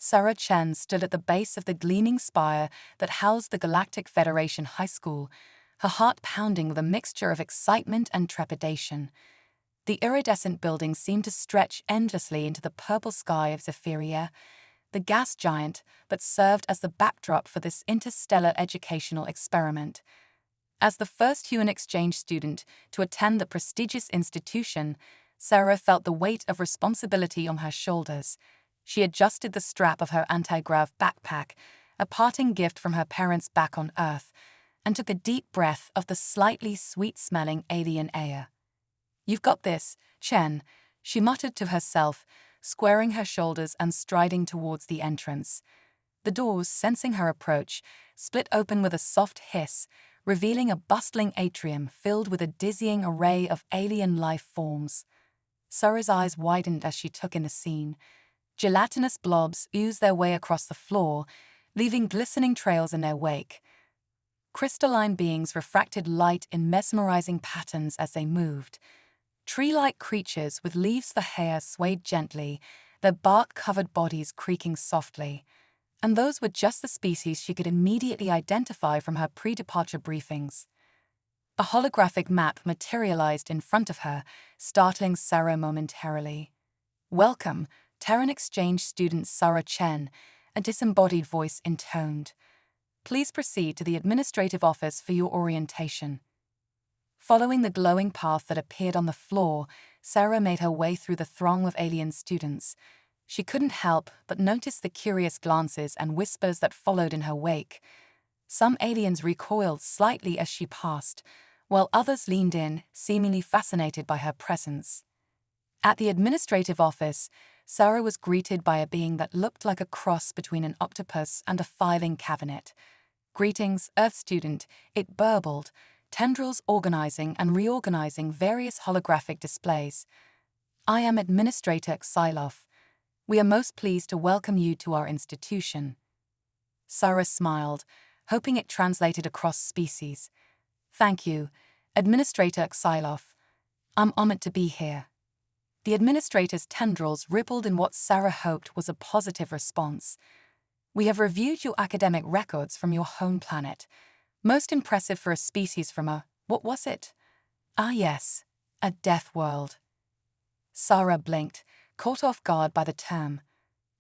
Sarah Chen stood at the base of the gleaming spire that housed the Galactic Federation High School, her heart pounding with a mixture of excitement and trepidation. The iridescent building seemed to stretch endlessly into the purple sky of Zephyria, the gas giant, but served as the backdrop for this interstellar educational experiment. As the first human exchange student to attend the prestigious institution, Sarah felt the weight of responsibility on her shoulders. She adjusted the strap of her anti-grav backpack, a parting gift from her parents back on Earth, and took a deep breath of the slightly sweet-smelling alien air. "You've got this, Chen," she muttered to herself, squaring her shoulders and striding towards the entrance. The doors, sensing her approach, split open with a soft hiss, revealing a bustling atrium filled with a dizzying array of alien life forms. Sarah's eyes widened as she took in the scene. Gelatinous blobs oozed their way across the floor, leaving glistening trails in their wake. Crystalline beings refracted light in mesmerizing patterns as they moved. Tree-like creatures with leaves for hair swayed gently, their bark-covered bodies creaking softly. And those were just the species she could immediately identify from her pre-departure briefings. A holographic map materialized in front of her, startling Sarah momentarily. "Welcome, Terran Exchange student Sarah Chen," a disembodied voice intoned. "Please proceed to the administrative office for your orientation." Following the glowing path that appeared on the floor, Sarah made her way through the throng of alien students. She couldn't help but notice the curious glances and whispers that followed in her wake. Some aliens recoiled slightly as she passed, while others leaned in, seemingly fascinated by her presence. At the administrative office, Sarah was greeted by a being that looked like a cross between an octopus and a filing cabinet. "Greetings, Earth student," it burbled, tendrils organizing and reorganizing various holographic displays. "I am Administrator Xylof. We are most pleased to welcome you to our institution." Sarah smiled, hoping it translated across species. "Thank you, Administrator Xylof. I'm honored to be here." The administrator's tendrils rippled in what Sarah hoped was a positive response. "We have reviewed your academic records from your home planet. Most impressive for a species from what was it? Ah yes, a death world." Sarah blinked, caught off guard by the term.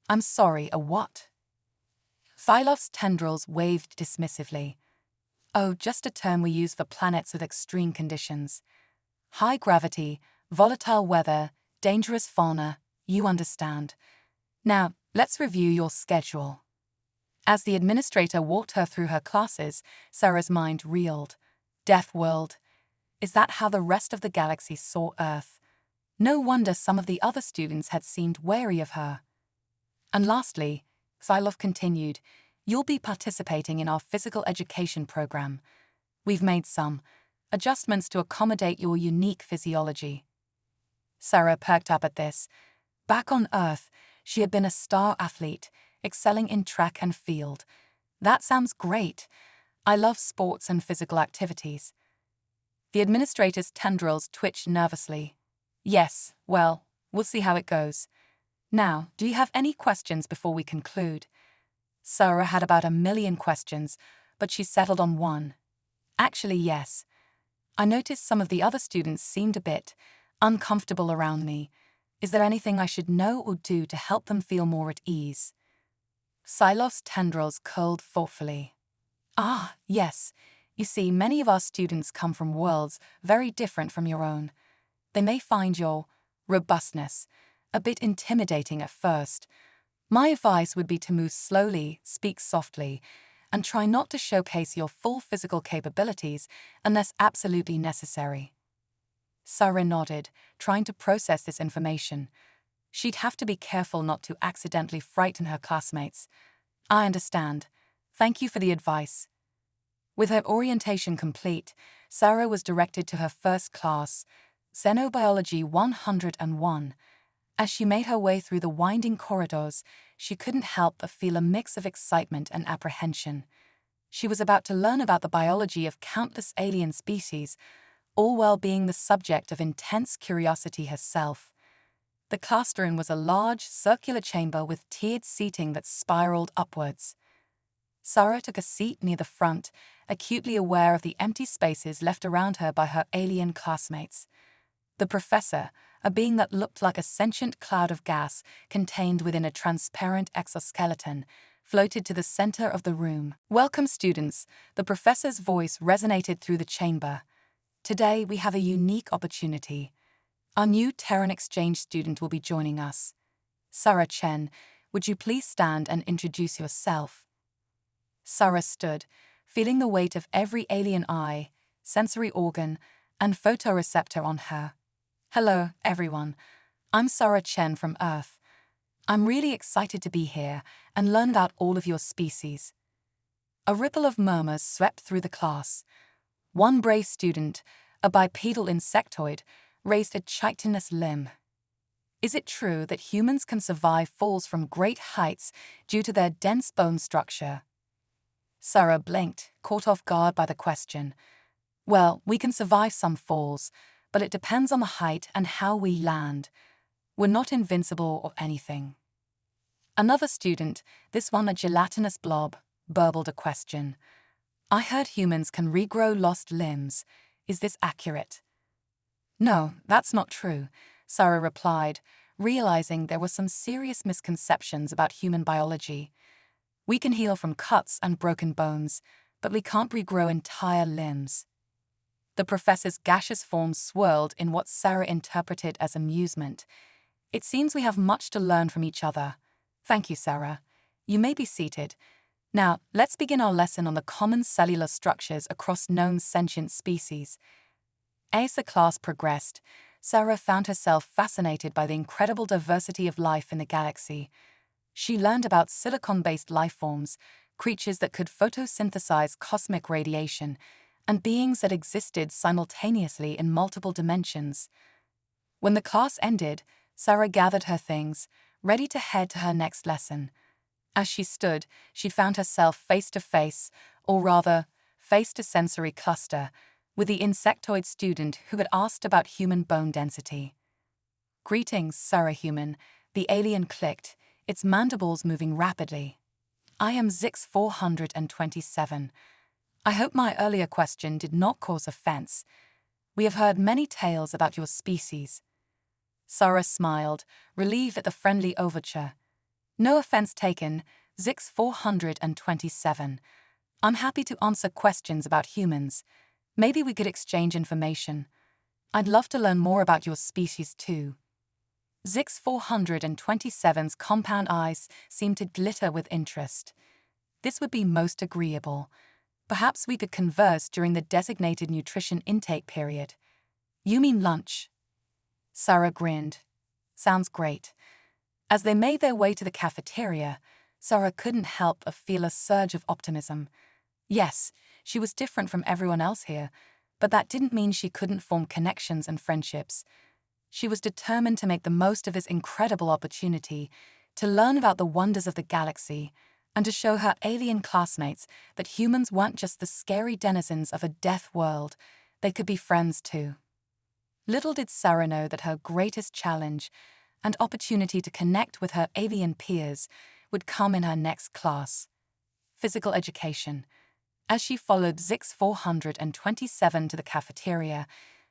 "I'm sorry, a what?" Xylof's tendrils waved dismissively. "Oh, just a term we use for planets with extreme conditions. High gravity, volatile weather, dangerous fauna, you understand. Now, let's review your schedule." As the administrator walked her through her classes, Sarah's mind reeled. Death world. Is that how the rest of the galaxy saw Earth? No wonder some of the other students had seemed wary of her. "And lastly," Xylof continued, "you'll be participating in our physical education program. We've made some adjustments to accommodate your unique physiology." Sarah perked up at this. Back on Earth, she had been a star athlete, excelling in track and field. "That sounds great. I love sports and physical activities." The administrator's tendrils twitched nervously. "Yes, well, we'll see how it goes. Now, do you have any questions before we conclude?" Sarah had about 1,000,000 questions, but she settled on one. "Actually, yes. I noticed some of the other students seemed a bit uncomfortable around me. Is there anything I should know or do to help them feel more at ease?" Xylof's tendrils curled thoughtfully. "Ah, yes. You see, many of our students come from worlds very different from your own. They may find your robustness a bit intimidating at first. My advice would be to move slowly, speak softly, and try not to showcase your full physical capabilities unless absolutely necessary." Sarah nodded, trying to process this information. She'd have to be careful not to accidentally frighten her classmates. "I understand. Thank you for the advice." With her orientation complete, Sarah was directed to her first class, Xenobiology 101. As she made her way through the winding corridors, she couldn't help but feel a mix of excitement and apprehension. She was about to learn about the biology of countless alien species, all while being the subject of intense curiosity herself. The classroom was a large, circular chamber with tiered seating that spiraled upwards. Sarah took a seat near the front, acutely aware of the empty spaces left around her by her alien classmates. The professor, a being that looked like a sentient cloud of gas contained within a transparent exoskeleton, floated to the center of the room. "Welcome, students," the professor's voice resonated through the chamber. "Today we have a unique opportunity. Our new Terran exchange student will be joining us. Sarah Chen, would you please stand and introduce yourself?" Sarah stood, feeling the weight of every alien eye, sensory organ, and photoreceptor on her. "Hello, everyone. I'm Sarah Chen from Earth. I'm really excited to be here and learn about all of your species." A ripple of murmurs swept through the class. One brave student, a bipedal insectoid, raised a chitinous limb. "Is it true that humans can survive falls from great heights due to their dense bone structure?" Sarah blinked, caught off guard by the question. "Well, we can survive some falls, but it depends on the height and how we land. We're not invincible or anything." Another student, this one a gelatinous blob, burbled a question. "I heard humans can regrow lost limbs. Is this accurate?" "No, that's not true," Sarah replied, realizing there were some serious misconceptions about human biology. "We can heal from cuts and broken bones, but we can't regrow entire limbs." The professor's gaseous form swirled in what Sarah interpreted as amusement. "It seems we have much to learn from each other. Thank you, Sarah. You may be seated. Now, let's begin our lesson on the common cellular structures across known sentient species." As the class progressed, Sarah found herself fascinated by the incredible diversity of life in the galaxy. She learned about silicon-based life forms, creatures that could photosynthesize cosmic radiation, and beings that existed simultaneously in multiple dimensions. When the class ended, Sarah gathered her things, ready to head to her next lesson. As she stood, she found herself face to face, or rather, face to sensory cluster, with the insectoid student who had asked about human bone density. "Greetings, Sarah Human," the alien clicked, its mandibles moving rapidly. "I am Zix 427. I hope my earlier question did not cause offense. We have heard many tales about your species." Sarah smiled, relieved at the friendly overture. "No offense taken, Zix 427. I'm happy to answer questions about humans. Maybe we could exchange information. I'd love to learn more about your species too." Zix 427's compound eyes seemed to glitter with interest. "This would be most agreeable. Perhaps we could converse during the designated nutrition intake period." "You mean lunch?" Sarah grinned. "Sounds great." As they made their way to the cafeteria, Sarah couldn't help but feel a surge of optimism. Yes, she was different from everyone else here, but that didn't mean she couldn't form connections and friendships. She was determined to make the most of this incredible opportunity, to learn about the wonders of the galaxy, and to show her alien classmates that humans weren't just the scary denizens of a death world, they could be friends too. Little did Sarah know that her greatest challenge and opportunity to connect with her alien peers would come in her next class: physical education. As she followed Zix 427 to the cafeteria,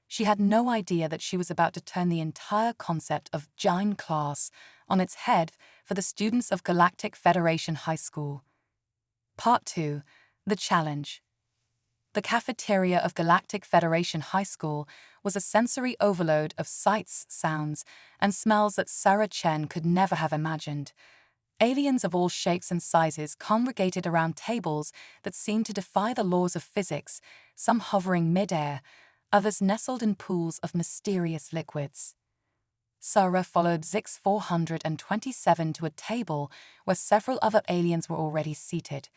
she had no idea that she was about to turn the entire concept of Gyn class on its head for the students of Galactic Federation High School. Part 2. The Challenge. The cafeteria of Galactic Federation High School was a sensory overload of sights, sounds, and smells that Sarah Chen could never have imagined. Aliens of all shapes and sizes congregated around tables that seemed to defy the laws of physics, some hovering mid-air, others nestled in pools of mysterious liquids. Sarah followed Zix 427 to a table where several other aliens were already seated.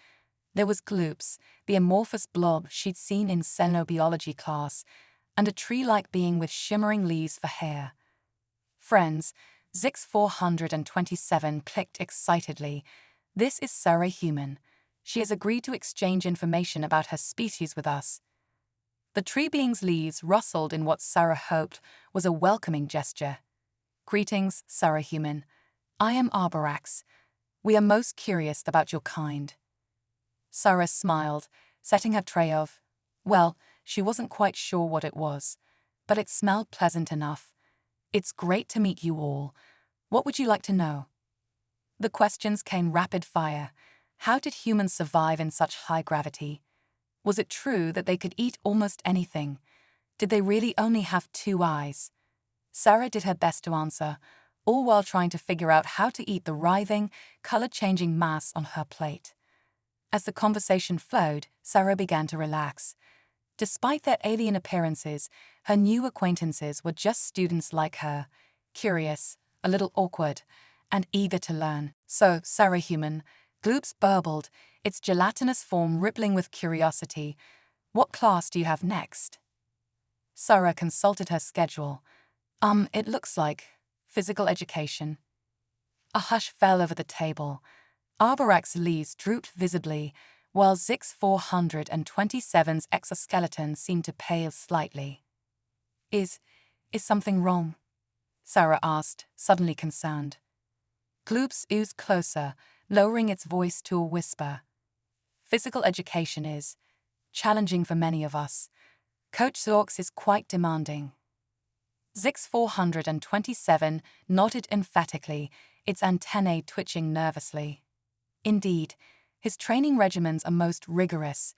There was Gloops, the amorphous blob she'd seen in xenobiology class, and a tree-like being with shimmering leaves for hair. "Friends," Zix 427 clicked excitedly. "This is Sarah Human. She has agreed to exchange information about her species with us." The tree being's leaves rustled in what Sarah hoped was a welcoming gesture. Greetings, Sarah Human. I am Arbarax. We are most curious about your kind. Sarah smiled, setting her tray of, well, she wasn't quite sure what it was, but it smelled pleasant enough. It's great to meet you all. What would you like to know? The questions came rapid fire. How did humans survive in such high gravity? Was it true that they could eat almost anything? Did they really only have 2 eyes? Sarah did her best to answer, all while trying to figure out how to eat the writhing, color-changing mass on her plate. As the conversation flowed, Sarah began to relax. Despite their alien appearances, her new acquaintances were just students like her, curious, a little awkward, and eager to learn. So, Sarah Human, Gloops burbled, its gelatinous form rippling with curiosity. What class do you have next? Sarah consulted her schedule. It looks like physical education. A hush fell over the table. Arbarax's leaves drooped visibly, while Zix 427's exoskeleton seemed to pale slightly. Is something wrong? Sarah asked, suddenly concerned. Gloops oozed closer, lowering its voice to a whisper. Physical education is challenging for many of us. Coach Zorx is quite demanding. Zix 427 nodded emphatically, its antennae twitching nervously. Indeed, his training regimens are most rigorous.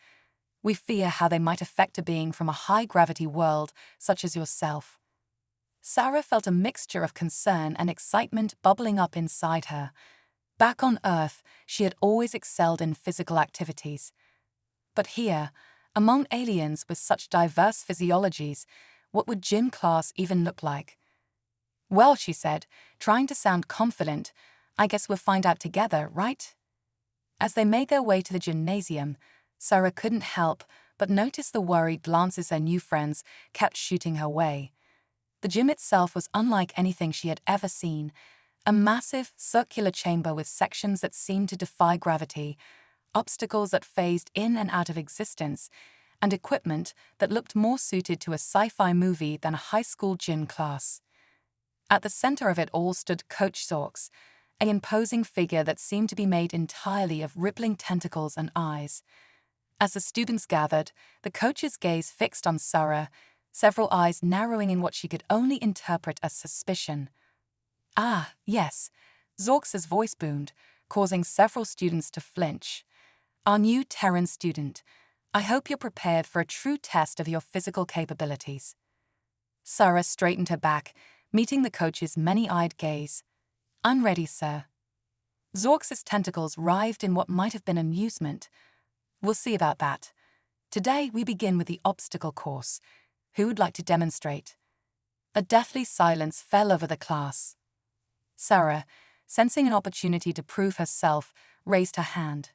We fear how they might affect a being from a high-gravity world such as yourself. Sarah felt a mixture of concern and excitement bubbling up inside her. Back on Earth, she had always excelled in physical activities. But here, among aliens with such diverse physiologies, what would gym class even look like? Well, she said, trying to sound confident, I guess we'll find out together, right? As they made their way to the gymnasium, Sarah couldn't help but notice the worried glances her new friends kept shooting her way. The gym itself was unlike anything she had ever seen, a massive, circular chamber with sections that seemed to defy gravity, obstacles that phased in and out of existence, and equipment that looked more suited to a sci-fi movie than a high school gym class. At the center of it all stood Coach Zorx, an imposing figure that seemed to be made entirely of rippling tentacles and eyes. As the students gathered, the coach's gaze fixed on Sarah, several eyes narrowing in what she could only interpret as suspicion. Ah, yes, Zorx's voice boomed, causing several students to flinch. Our new Terran student, I hope you're prepared for a true test of your physical capabilities. Sarah straightened her back, meeting the coach's many-eyed gaze. I'm ready, sir. Zorx's tentacles writhed in what might have been amusement. We'll see about that. Today we begin with the obstacle course. Who would like to demonstrate? A deathly silence fell over the class. Sarah, sensing an opportunity to prove herself, raised her hand.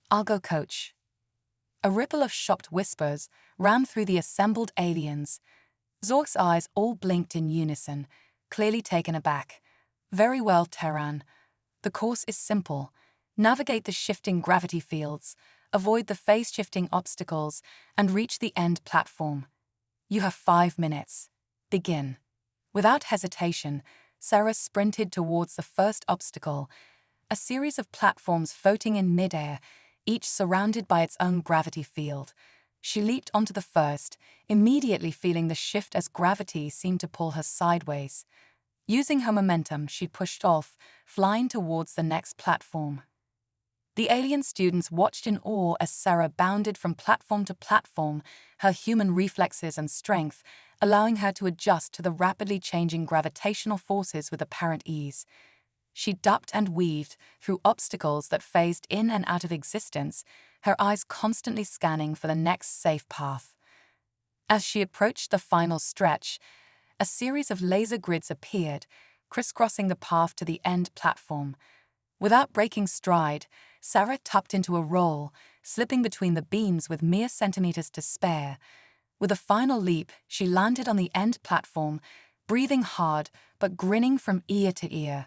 I'll go, coach. A ripple of shocked whispers ran through the assembled aliens. Zorx's eyes all blinked in unison, clearly taken aback. Very well, Terran. The course is simple. Navigate the shifting gravity fields, avoid the phase-shifting obstacles, and reach the end platform. You have 5 minutes. Begin. Without hesitation, Sarah sprinted towards the first obstacle, a series of platforms floating in midair, each surrounded by its own gravity field. She leaped onto the first, immediately feeling the shift as gravity seemed to pull her sideways. Using her momentum, she pushed off, flying towards the next platform. The alien students watched in awe as Sarah bounded from platform to platform, her human reflexes and strength allowing her to adjust to the rapidly changing gravitational forces with apparent ease. She ducked and weaved through obstacles that phased in and out of existence, her eyes constantly scanning for the next safe path. As she approached the final stretch, a series of laser grids appeared, crisscrossing the path to the end platform. Without breaking stride, Sarah tucked into a roll, slipping between the beams with mere centimeters to spare. With a final leap, she landed on the end platform, breathing hard but grinning from ear to ear.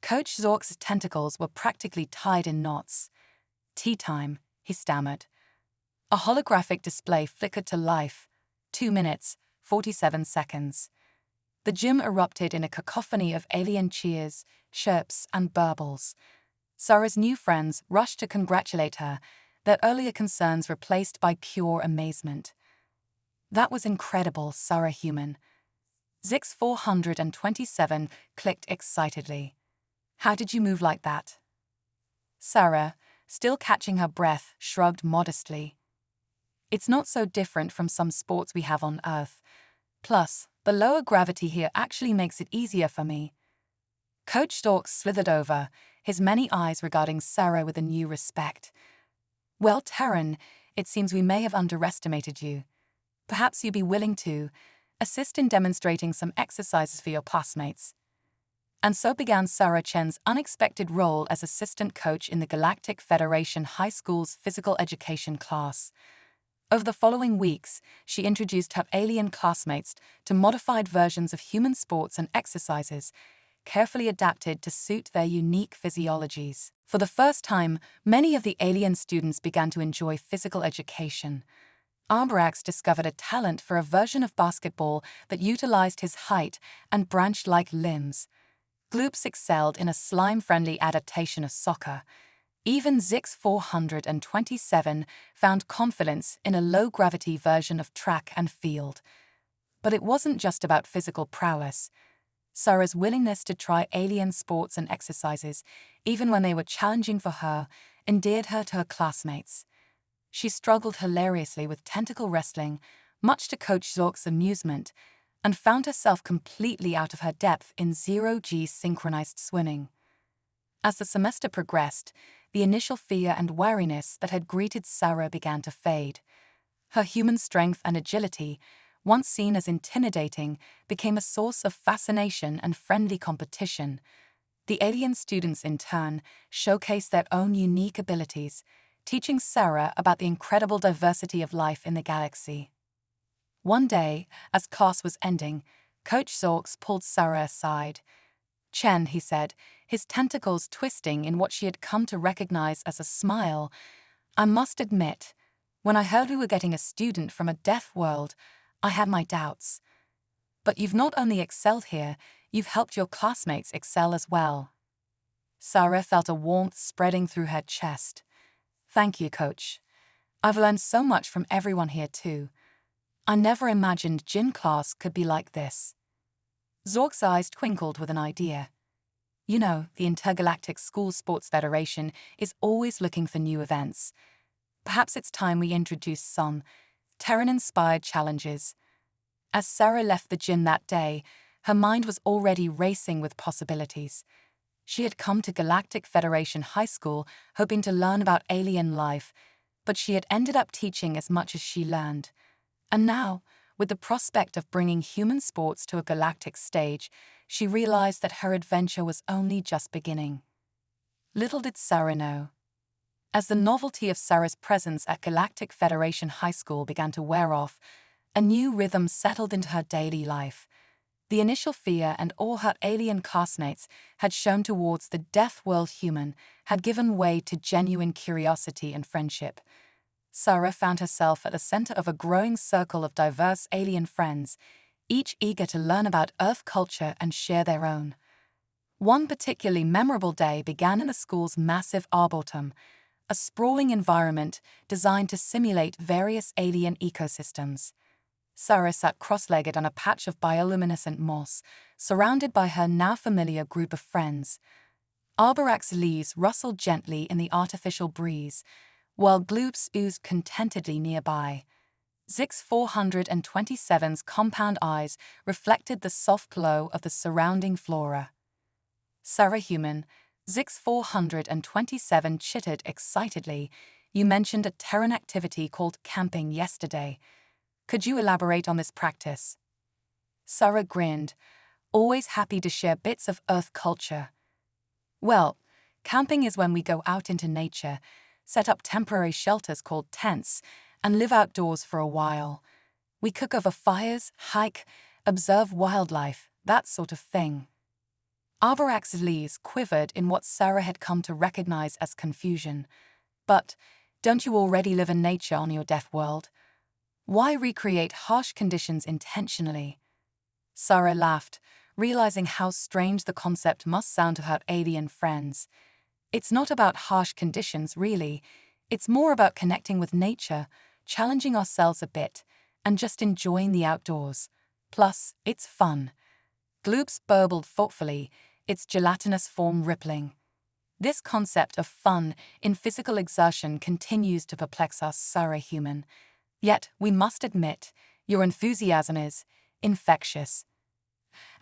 Coach Zorx's tentacles were practically tied in knots. Tea time, he stammered. A holographic display flickered to life. 2 minutes, 47 seconds. The gym erupted in a cacophony of alien cheers, chirps, and burbles. Sarah's new friends rushed to congratulate her, their earlier concerns replaced by pure amazement. "That was incredible, Sarah Human." Zix 427 clicked excitedly. "How did you move like that?" Sarah, still catching her breath, shrugged modestly. "It's not so different from some sports we have on Earth. Plus, the lower gravity here actually makes it easier for me." Coach Stork slithered over, his many eyes regarding Sarah with a new respect. "Well, Terran, it seems we may have underestimated you. Perhaps you'd be willing to assist in demonstrating some exercises for your classmates." And so began Sarah Chen's unexpected role as assistant coach in the Galactic Federation High School's physical education class. Over the following weeks, she introduced her alien classmates to modified versions of human sports and exercises, carefully adapted to suit their unique physiologies. For the first time, many of the alien students began to enjoy physical education. Arbarax discovered a talent for a version of basketball that utilized his height and branch-like limbs. Gloops excelled in a slime-friendly adaptation of soccer. Even Zix 427 found confidence in a low-gravity version of track and field. But it wasn't just about physical prowess. Sarah's willingness to try alien sports and exercises, even when they were challenging for her, endeared her to her classmates. She struggled hilariously with tentacle wrestling, much to Coach Zork's amusement, and found herself completely out of her depth in zero-G synchronized swimming. As the semester progressed, the initial fear and wariness that had greeted Sarah began to fade. Her human strength and agility, once seen as intimidating, became a source of fascination and friendly competition. The alien students, in turn, showcased their own unique abilities, teaching Sarah about the incredible diversity of life in the galaxy. One day, as class was ending, Coach Zorks pulled Sarah aside. "Chen," he said, his tentacles twisting in what she had come to recognize as a smile, "I must admit, when I heard we were getting a student from a deaf world, I had my doubts. But you've not only excelled here, you've helped your classmates excel as well." Sarah felt a warmth spreading through her chest. "Thank you, Coach. I've learned so much from everyone here too. I never imagined gym class could be like this." Zork's eyes twinkled with an idea. "You know, the Intergalactic School Sports Federation is always looking for new events. Perhaps it's time we introduce some Terran-inspired challenges." As Sarah left the gym that day, her mind was already racing with possibilities. She had come to Galactic Federation High School hoping to learn about alien life, but she had ended up teaching as much as she learned. And now, with the prospect of bringing human sports to a galactic stage, she realized that her adventure was only just beginning. Little did Sarah know. As the novelty of Sarah's presence at Galactic Federation High School began to wear off, a new rhythm settled into her daily life. The initial fear and awe her alien classmates had shown towards the deaf world human had given way to genuine curiosity and friendship. Sarah found herself at the center of a growing circle of diverse alien friends, each eager to learn about Earth culture and share their own. One particularly memorable day began in the school's massive arboretum, a sprawling environment designed to simulate various alien ecosystems. Sarah sat cross-legged on a patch of bioluminescent moss, surrounded by her now familiar group of friends. Arbarax leaves rustled gently in the artificial breeze, while gloops oozed contentedly nearby. Zix 427's compound eyes reflected the soft glow of the surrounding flora. Sarah Human, Zix 427 chittered excitedly. "You mentioned a Terran activity called camping yesterday. Could you elaborate on this practice?" Sarah grinned, always happy to share bits of Earth culture. "Well, camping is when we go out into nature, set up temporary shelters called tents, and live outdoors for a while. We cook over fires, hike, observe wildlife, that sort of thing." Arbarax's leaves quivered in what Sarah had come to recognize as confusion. "But don't you already live in nature on your deaf world? Why recreate harsh conditions intentionally?" Sarah laughed, realizing how strange the concept must sound to her alien friends. It's not about harsh conditions, really. It's more about connecting with nature, challenging ourselves a bit, and just enjoying the outdoors. Plus, it's fun. Gloops burbled thoughtfully, its gelatinous form rippling. This concept of fun in physical exertion continues to perplex us, Sarah human. Yet, we must admit, your enthusiasm is infectious.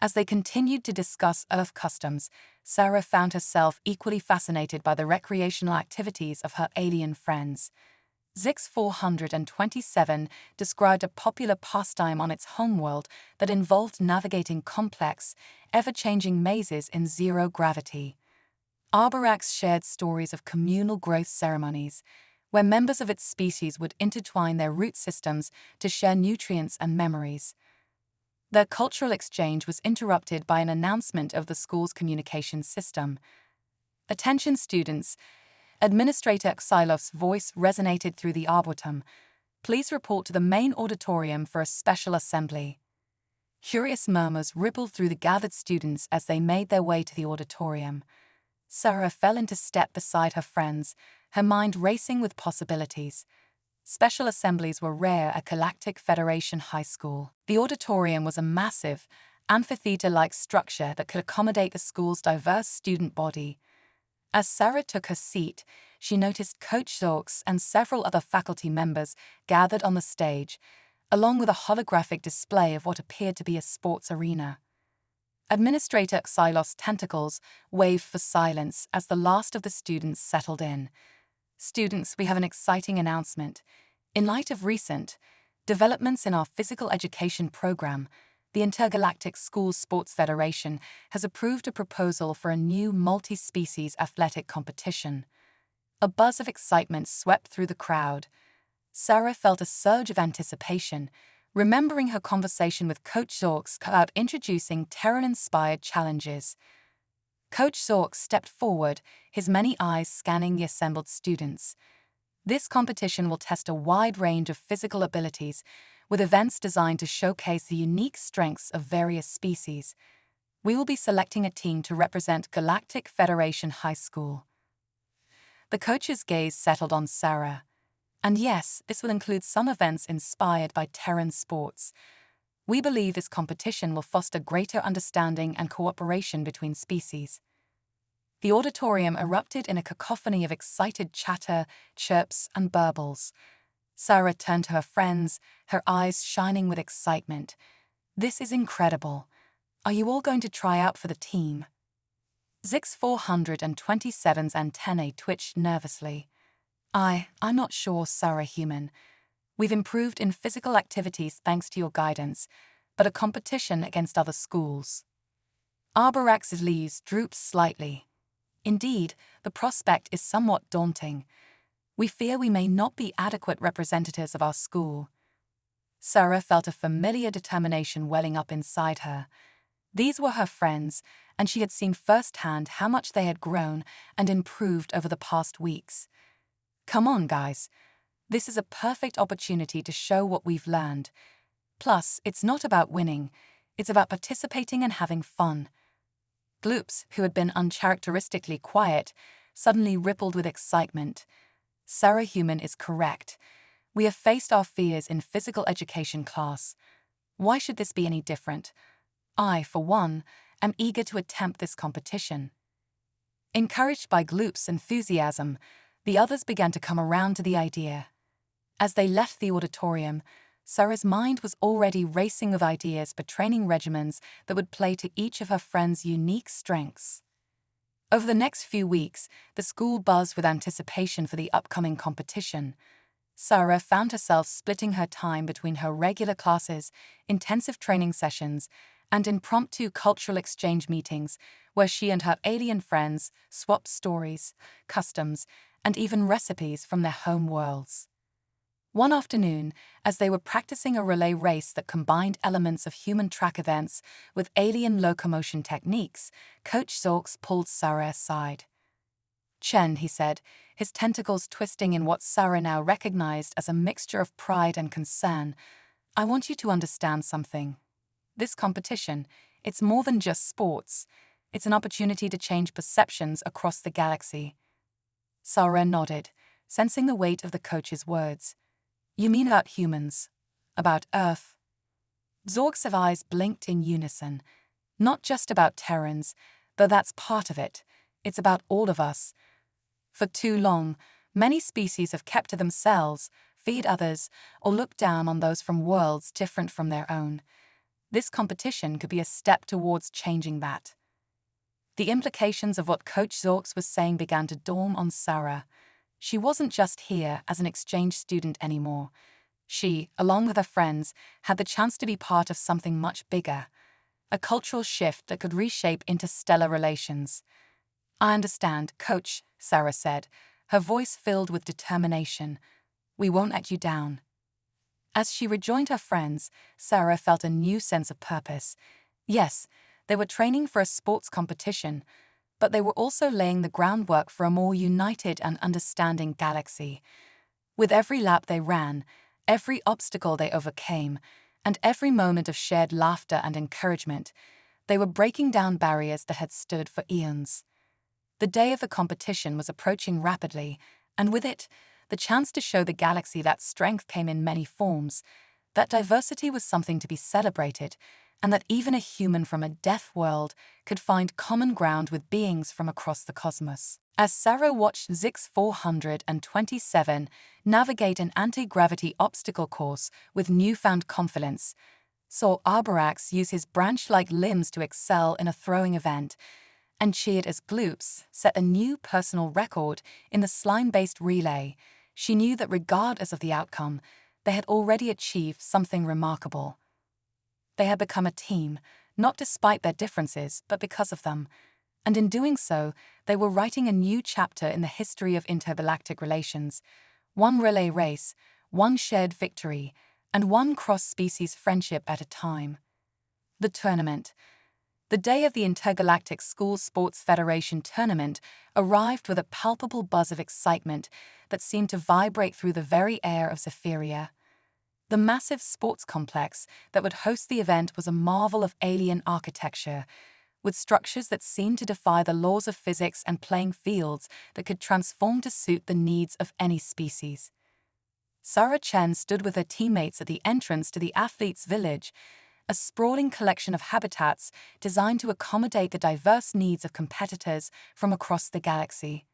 As they continued to discuss Earth customs, Sarah found herself equally fascinated by the recreational activities of her alien friends. Zix 427 described a popular pastime on its homeworld that involved navigating complex, ever-changing mazes in zero gravity. Arbarax shared stories of communal growth ceremonies, where members of its species would intertwine their root systems to share nutrients and memories. Their cultural exchange was interrupted by an announcement of the school's communication system. "Attention students," Administrator Xylov's voice resonated through the arboretum. "Please report to the main auditorium for a special assembly." Curious murmurs rippled through the gathered students as they made their way to the auditorium. Sarah fell into step beside her friends, her mind racing with possibilities. Special assemblies were rare at Galactic Federation High School. The auditorium was a massive, amphitheater-like structure that could accommodate the school's diverse student body. As Sarah took her seat, she noticed Coach Zorks and several other faculty members gathered on the stage, along with a holographic display of what appeared to be a sports arena. Administrator Xylos' tentacles waved for silence as the last of the students settled in. "Students, we have an exciting announcement. In light of recent developments in our physical education program, the Intergalactic School Sports Federation has approved a proposal for a new multi-species athletic competition." A buzz of excitement swept through the crowd. Sarah felt a surge of anticipation, remembering her conversation with Coach Zorks about introducing Terran-inspired challenges. Coach Zorks stepped forward, his many eyes scanning the assembled students. "This competition will test a wide range of physical abilities, with events designed to showcase the unique strengths of various species. We will be selecting a team to represent Galactic Federation High School." The coach's gaze settled on Sarah. "And yes, this will include some events inspired by Terran sports. We believe this competition will foster greater understanding and cooperation between species." The auditorium erupted in a cacophony of excited chatter, chirps, and burbles. Sarah turned to her friends, her eyes shining with excitement. "This is incredible. Are you all going to try out for the team?" Zix 427's antennae twitched nervously. I'm not sure, Sarah human. We've improved in physical activities thanks to your guidance, but a competition against other schools." Arbarax's leaves drooped slightly. "Indeed, the prospect is somewhat daunting. We fear we may not be adequate representatives of our school." Sarah felt a familiar determination welling up inside her. These were her friends, and she had seen firsthand how much they had grown and improved over the past weeks. "Come on, guys. This is a perfect opportunity to show what we've learned. Plus, it's not about winning. It's about participating and having fun." Gloops, who had been uncharacteristically quiet, suddenly rippled with excitement. "Sarah human is correct. We have faced our fears in physical education class. Why should this be any different? I, for one, am eager to attempt this competition." Encouraged by Gloop's enthusiasm, the others began to come around to the idea. As they left the auditorium, Sarah's mind was already racing with ideas for training regimens that would play to each of her friends' unique strengths. Over the next few weeks, the school buzzed with anticipation for the upcoming competition. Sarah found herself splitting her time between her regular classes, intensive training sessions, and impromptu cultural exchange meetings where she and her alien friends swapped stories, customs, and even recipes from their home worlds. One afternoon, as they were practicing a relay race that combined elements of human track events with alien locomotion techniques, Coach Zorks pulled Sarah aside. "Chen," he said, his tentacles twisting in what Sarah now recognized as a mixture of pride and concern, "I want you to understand something. This competition, it's more than just sports. It's an opportunity to change perceptions across the galaxy. Sarah nodded, sensing the weight of the coach's words. You mean about humans? About Earth? Zork's eyes blinked in unison. Not just about Terrans, though that's part of it. It's about all of us. For too long, many species have kept to themselves, feared others, or looked down on those from worlds different from their own. This competition could be a step towards changing that. The implications of what Coach Zorks was saying began to dawn on Sarah. She wasn't just here as an exchange student anymore. She, along with her friends, had the chance to be part of something much bigger. A cultural shift that could reshape interstellar relations. I understand, Coach, Sarah said, her voice filled with determination. We won't let you down. As she rejoined her friends, Sarah felt a new sense of purpose. Yes, they were training for a sports competition, but they were also laying the groundwork for a more united and understanding galaxy. With every lap they ran, every obstacle they overcame, and every moment of shared laughter and encouragement, they were breaking down barriers that had stood for eons. The day of the competition was approaching rapidly, and with it, the chance to show the galaxy that strength came in many forms, that diversity was something to be celebrated, and that even a human from a deaf world could find common ground with beings from across the cosmos. As Sarah watched Zix 427 navigate an anti-gravity obstacle course with newfound confidence, saw Arbarax use his branch-like limbs to excel in a throwing event, and cheered as Gloops set a new personal record in the slime-based relay, she knew that regardless of the outcome, they had already achieved something remarkable. They had become a team, not despite their differences, but because of them. And in doing so, they were writing a new chapter in the history of intergalactic relations. One relay race, one shared victory, and one cross-species friendship at a time. The tournament. The day of the Intergalactic School Sports Federation tournament arrived with a palpable buzz of excitement that seemed to vibrate through the very air of Zephyria. The massive sports complex that would host the event was a marvel of alien architecture, with structures that seemed to defy the laws of physics and playing fields that could transform to suit the needs of any species. Sarah Chen stood with her teammates at the entrance to the athletes' village, a sprawling collection of habitats designed to accommodate the diverse needs of competitors from across the galaxy.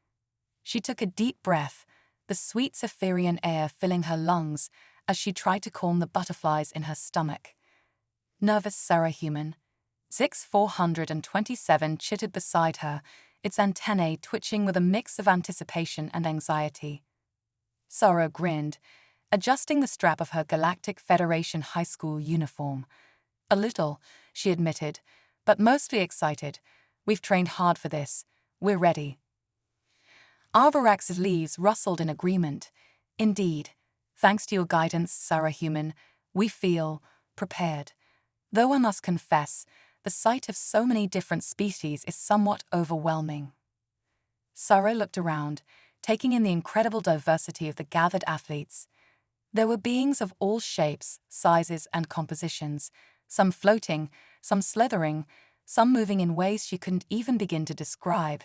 She took a deep breath, the sweet Zephyrian air filling her lungs as she tried to calm the butterflies in her stomach. Nervous Sarah human. Zix 427 chittered beside her, its antennae twitching with a mix of anticipation and anxiety. Sarah grinned, adjusting the strap of her Galactic Federation high school uniform. A little, she admitted, but mostly excited. We've trained hard for this. We're ready. Arbarax's leaves rustled in agreement. Indeed, thanks to your guidance, Sarah human, we feel prepared. Though I must confess, the sight of so many different species is somewhat overwhelming. Sarah looked around, taking in the incredible diversity of the gathered athletes. There were beings of all shapes, sizes, and compositions, some floating, some slithering, some moving in ways she couldn't even begin to describe.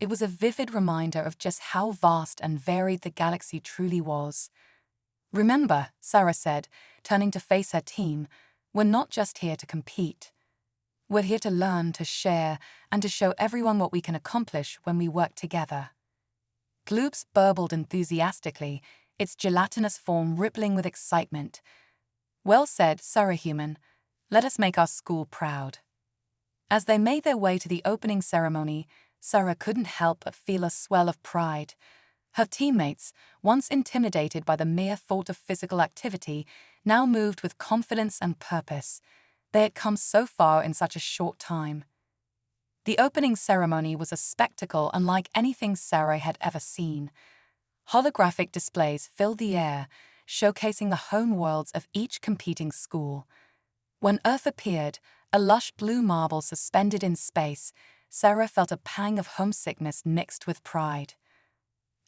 It was a vivid reminder of just how vast and varied the galaxy truly was. Remember, Sarah said, turning to face her team, we're not just here to compete. We're here to learn, to share, and to show everyone what we can accomplish when we work together. Gloops burbled enthusiastically, its gelatinous form rippling with excitement. Well said, Sarah human. Let us make our school proud. As they made their way to the opening ceremony, Sarah couldn't help but feel a swell of pride. Her teammates, once intimidated by the mere thought of physical activity, now moved with confidence and purpose. They had come so far in such a short time. The opening ceremony was a spectacle unlike anything Sarah had ever seen. Holographic displays filled the air, showcasing the home worlds of each competing school. When Earth appeared, a lush blue marble suspended in space, Sarah felt a pang of homesickness mixed with pride.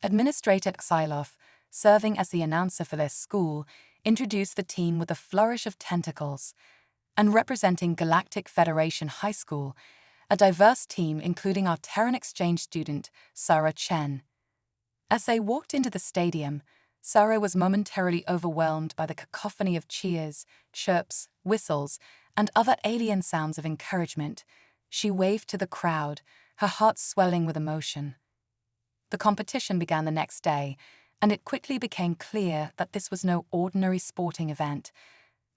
Administrator Xylof, serving as the announcer for their school, introduced the team with a flourish of tentacles. And representing Galactic Federation High School, a diverse team including our Terran exchange student, Sarah Chen. As they walked into the stadium, Sarah was momentarily overwhelmed by the cacophony of cheers, chirps, whistles, and other alien sounds of encouragement. She waved to the crowd, her heart swelling with emotion. The competition began the next day, and it quickly became clear that this was no ordinary sporting event.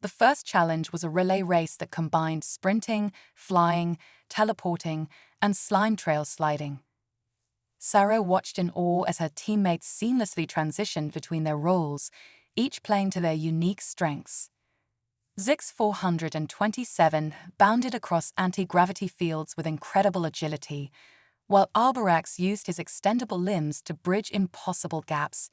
The first challenge was a relay race that combined sprinting, flying, teleporting, and slime trail sliding. Sarah watched in awe as her teammates seamlessly transitioned between their roles, each playing to their unique strengths. Zix 427 bounded across anti-gravity fields with incredible agility, while Alberax used his extendable limbs to bridge impossible gaps.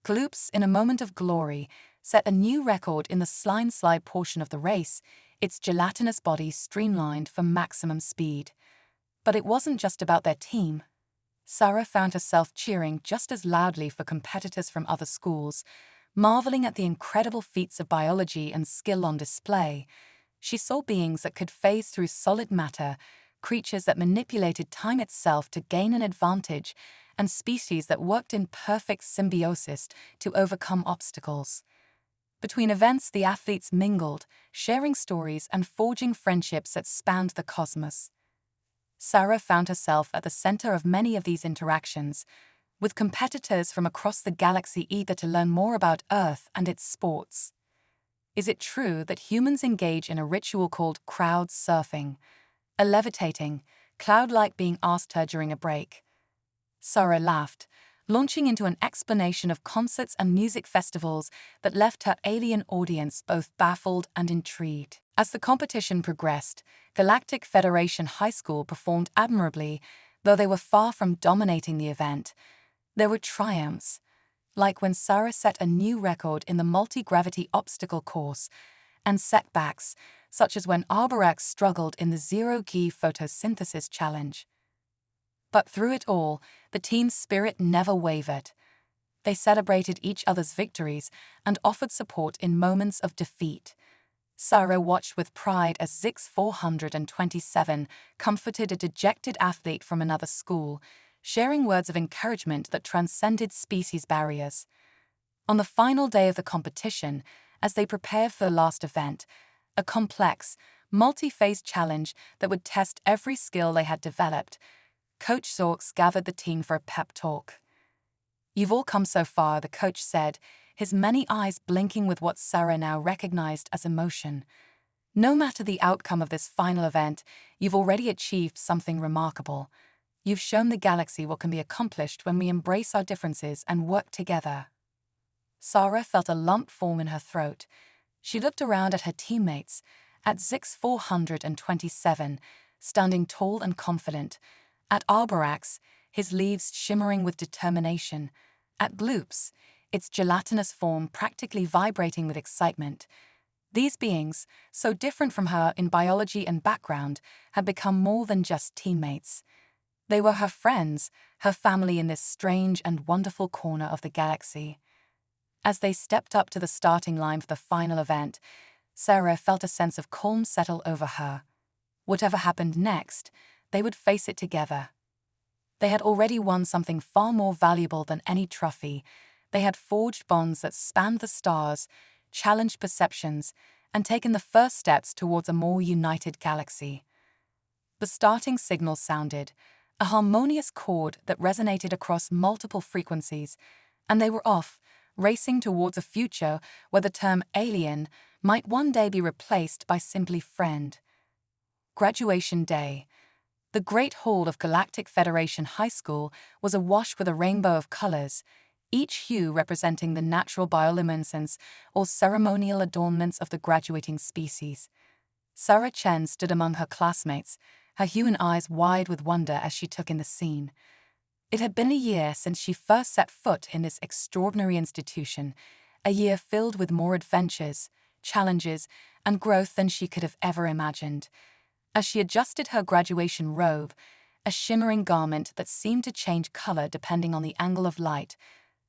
Gloops, in a moment of glory, set a new record in the slime slide portion of the race, its gelatinous body streamlined for maximum speed. But it wasn't just about their team. Sarah found herself cheering just as loudly for competitors from other schools, marveling at the incredible feats of biology and skill on display. She saw beings that could phase through solid matter, creatures that manipulated time itself to gain an advantage, and species that worked in perfect symbiosis to overcome obstacles. Between events, the athletes mingled, sharing stories and forging friendships that spanned the cosmos. Sarah found herself at the center of many of these interactions, with competitors from across the galaxy eager to learn more about Earth and its sports. Is it true that humans engage in a ritual called crowd surfing? A levitating, cloud-like being asked her during a break. Sarah laughed, launching into an explanation of concerts and music festivals that left her alien audience both baffled and intrigued. As the competition progressed, Galactic Federation High School performed admirably, though they were far from dominating the event. There were triumphs, like when Sarah set a new record in the multi-gravity obstacle course, and setbacks, such as when Alberax struggled in the zero-G photosynthesis challenge. But through it all, the team's spirit never wavered. They celebrated each other's victories and offered support in moments of defeat. Sarah watched with pride as Zix 427 comforted a dejected athlete from another school, sharing words of encouragement that transcended species barriers. On the final day of the competition, as they prepared for the last event, a complex, multi-phase challenge that would test every skill they had developed, Coach Zorks gathered the team for a pep talk. "You've all come so far," the coach said, his many eyes blinking with what Sarah now recognized as emotion. "No matter the outcome of this final event, you've already achieved something remarkable. You've shown the galaxy what can be accomplished when we embrace our differences and work together." Sarah felt a lump form in her throat. She looked around at her teammates, at Zix 427, standing tall and confident, at Alberax, his leaves shimmering with determination, at Gloops, its gelatinous form practically vibrating with excitement. These beings, so different from her in biology and background, had become more than just teammates. They were her friends, her family in this strange and wonderful corner of the galaxy. As they stepped up to the starting line for the final event, Sarah felt a sense of calm settle over her. Whatever happened next, they would face it together. They had already won something far more valuable than any trophy. They had forged bonds that spanned the stars, challenged perceptions, and taken the first steps towards a more united galaxy. The starting signal sounded, a harmonious chord that resonated across multiple frequencies, and they were off, racing towards a future where the term alien might one day be replaced by simply friend. Graduation day. The Great Hall of Galactic Federation High School was awash with a rainbow of colors, each hue representing the natural bioluminescence or ceremonial adornments of the graduating species. Sarah Chen stood among her classmates, her human eyes wide with wonder as she took in the scene. It had been a year since she first set foot in this extraordinary institution, a year filled with more adventures, challenges, and growth than she could have ever imagined. As she adjusted her graduation robe, a shimmering garment that seemed to change color depending on the angle of light,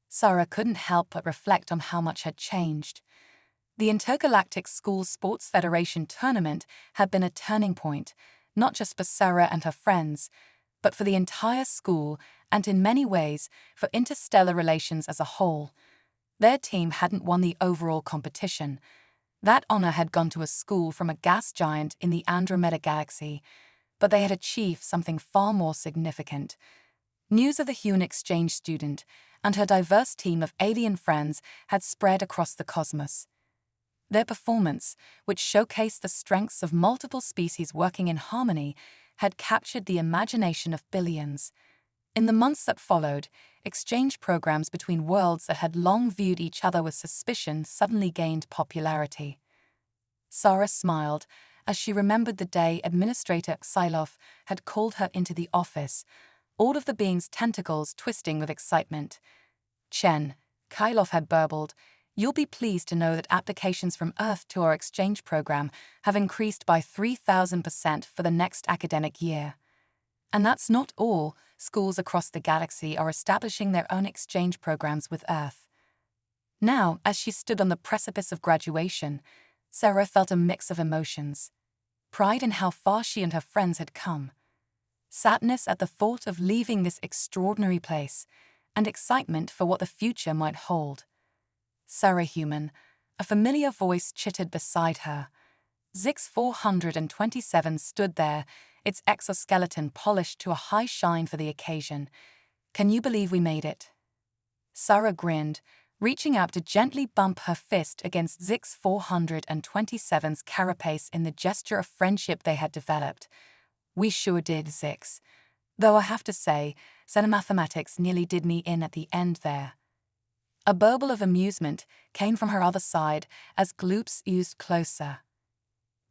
Sarah couldn't help but reflect on how much had changed. The Intergalactic School Sports Federation tournament had been a turning point, not just for Sarah and her friends, but for the entire school and in many ways for interstellar relations as a whole. Their team hadn't won the overall competition. That honor had gone to a school from a gas giant in the Andromeda Galaxy, but they had achieved something far more significant. News of the human exchange student and her diverse team of alien friends had spread across the cosmos. Their performance, which showcased the strengths of multiple species working in harmony, had captured the imagination of billions. In the months that followed, exchange programs between worlds that had long viewed each other with suspicion suddenly gained popularity. Sarah smiled as she remembered the day Administrator Xylov had called her into the office, all of the being's tentacles twisting with excitement. "Chen," Kylov had burbled, "you'll be pleased to know that applications from Earth to our exchange program have increased by 3,000% for the next academic year. And that's not all. Schools across the galaxy are establishing their own exchange programs with Earth." Now, as she stood on the precipice of graduation, Sarah felt a mix of emotions. Pride in how far she and her friends had come, sadness at the thought of leaving this extraordinary place, and excitement for what the future might hold. "Sarah human," a familiar voice chittered beside her. Zix 427 stood there, its exoskeleton polished to a high shine for the occasion. "Can you believe we made it?" Sarah grinned, reaching out to gently bump her fist against Zix 427's carapace in the gesture of friendship they had developed. "We sure did, Zix. Though I have to say, cinemathematics nearly did me in at the end there." A burble of amusement came from her other side as Gloops oozed closer.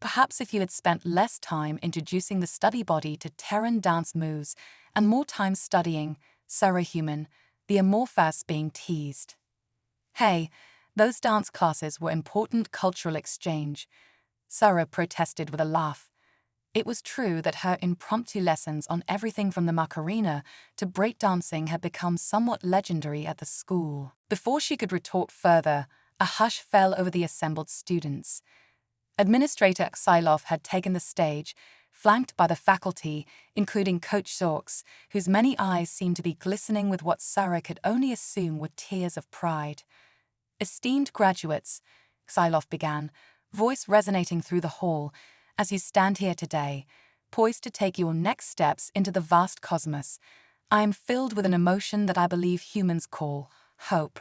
"Perhaps if you had spent less time introducing the study body to Terran dance moves and more time studying Sarah human," the Amorphous being teased. "Hey, those dance classes were important cultural exchange," Sarah protested with a laugh. It was true that her impromptu lessons on everything from the Macarena to breakdancing had become somewhat legendary at the school. Before she could retort further, a hush fell over the assembled students. Administrator Xylov had taken the stage, flanked by the faculty, including Coach Zorks, whose many eyes seemed to be glistening with what Sarah could only assume were tears of pride. "Esteemed graduates," Xylov began, voice resonating through the hall, "as you stand here today, poised to take your next steps into the vast cosmos, I am filled with an emotion that I believe humans call hope."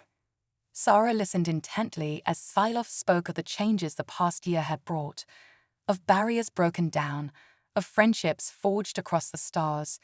Sarah listened intently as Xylov spoke of the changes the past year had brought, of barriers broken down, of friendships forged across the stars,